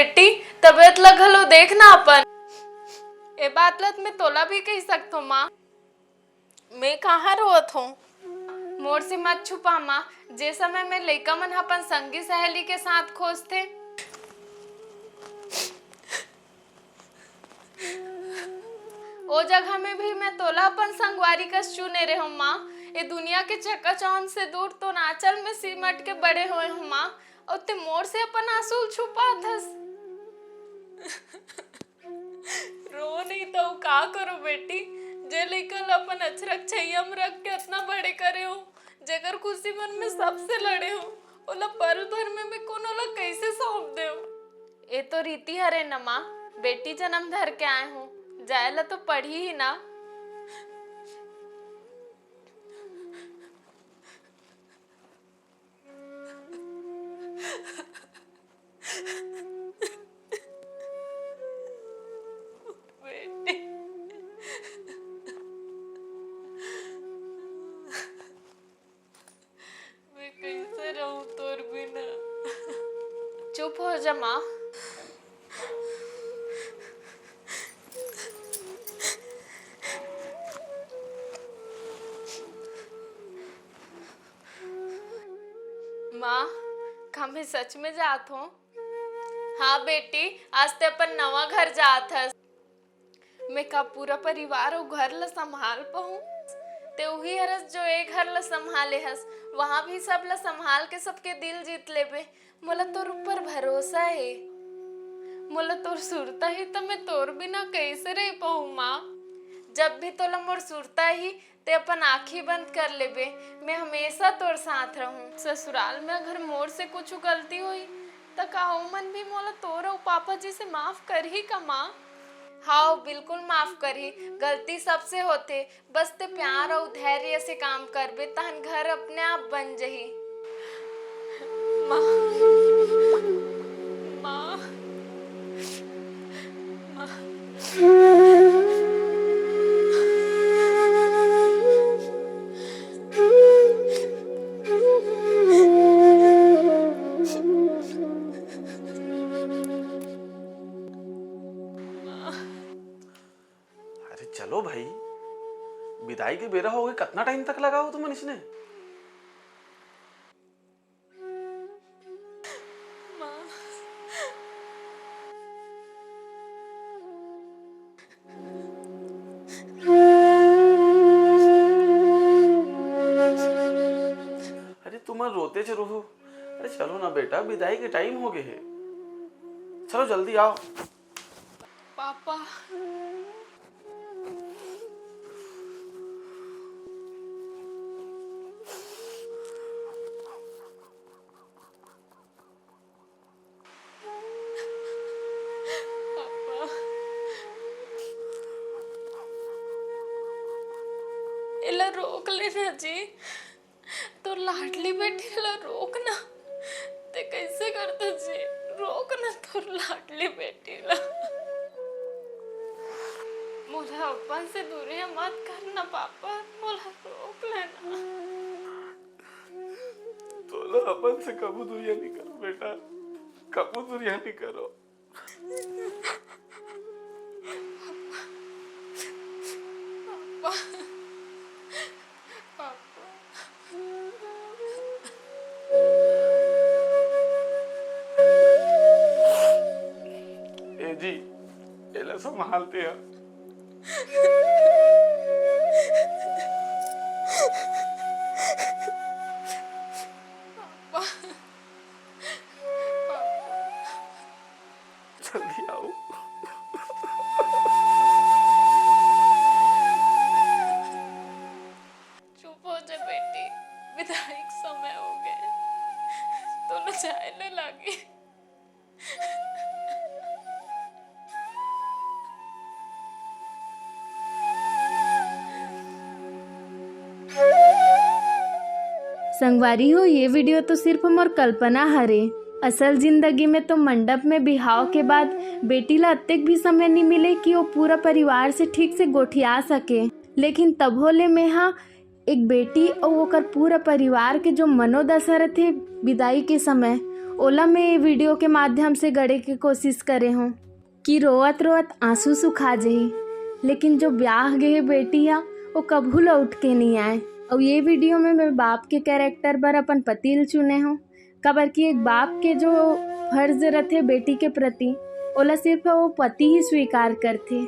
बेटी, तबीयत लगल हो देखना अपन। ए बात लत मैं तोला भी कह सकतो माँ। मैं कहाँ रोत हूँ, मोर से मत छुपा माँ। जे समय में लइका मन अपन संगी सहेली के साथ खोजते, ओ जगह में भी मैं तोला अपन संगवारी कस चुने रहे हूँ माँ। ये दुनिया के चकाचौंध से दूर तो नाचल में सिमट के बड़े हुए हूँ माँ, और ते मोर से अपन आंसू छुपा थस। रो नहीं तो का करो बेटी, जे लेकर अपन अचरक छैया में रख के इतना बड़े करे हो, जगर खुशी मन में सबसे लड़े हो, ओला पल भर में मैं कोनो ला कैसे सौंप दे। ये तो रीति हरे न माँ, बेटी जन्म धर के आए हूँ, जायला तो पढ़ी ही ना। बेटी, मैं कैसे रहूं तोर बिना। चुप हो जा माँ। माँ, का मैं सच में जात हूँ? हाँ बेटी, आज ते अपन नवा घर जात हस। मैं का पूरा परिवार और घर ला संभाल पाऊँ? ते वही हरस जो एक घर ला संभाले हस, वहाँ भी सब ला संभाल के सबके दिल जीत लेबे। मोला तोर ऊपर भरोसा है। मोला तोर सुरता ही तो मैं तोर बिना कैसे रह पाऊँ माँ। जब भी तोला मोर सुरता ही ते अपन आँखी बंद कर लेबे, मैं हमेशा तोर साथ रहूं। ससुराल में अगर मोर से कुछ गलती हुई तो काहू मन भी मोला तोर और पापा जी से माफ कर ही का माँ। हाँ बिल्कुल माफ करी, गलती सबसे होते, बस ते प्यार और धैर्य से काम करबे तहन घर अपने आप बन जही। माँ, माँ, अरे चलो भाई, विदाई के बेरा हो गए, कितना टाइम तक लगा हो तुम इसने? अरे तुम रोते च रहो। अरे चलो ना बेटा, विदाई के टाइम हो गए है, चलो जल्दी आओ। पापा, इला रोक लेना जी, तो लाडली बेटी ला रोक ना। ते कैसे करते जी, रोक ना तो लाडली बेटी ला। मोला अपन से दूरियां मत करना पापा, मोला रोक लेना। तो लो अपन से कबू दूरिया नहीं करो बेटा, कबू दूरिया नहीं करो। ए जी, एला संभालते हैं। जल्दी आओ। चुप हो जा बेटी, विदाई के समय हो गए, तो न जाने लगी। संगवारी हो, ये वीडियो तो सिर्फ मोर कल्पना हरे। असल जिंदगी में तो मंडप में बिहाव के बाद बेटी ला अत्तेक भी समय नहीं मिले कि वो पूरा परिवार से ठीक से गोठिया सके। लेकिन तब होले में हाँ एक बेटी और ओकर पूरा परिवार के जो मनोदशा रहते विदाई के समय, ओला में ये वीडियो के माध्यम से गढ़े के कोशिश करे हों कि रोवत रोवत आंसू सुखा जाही, लेकिन जो ब्याह गए बेटी है वो कभू लौट के नहीं आए। और ये वीडियो में मैं बाप के कैरेक्टर पर अपन पतिल चुने हूँ, कबर कि एक बाप के जो फर्ज रहते बेटी के प्रति ओला सिर्फ वो पति ही स्वीकार करते।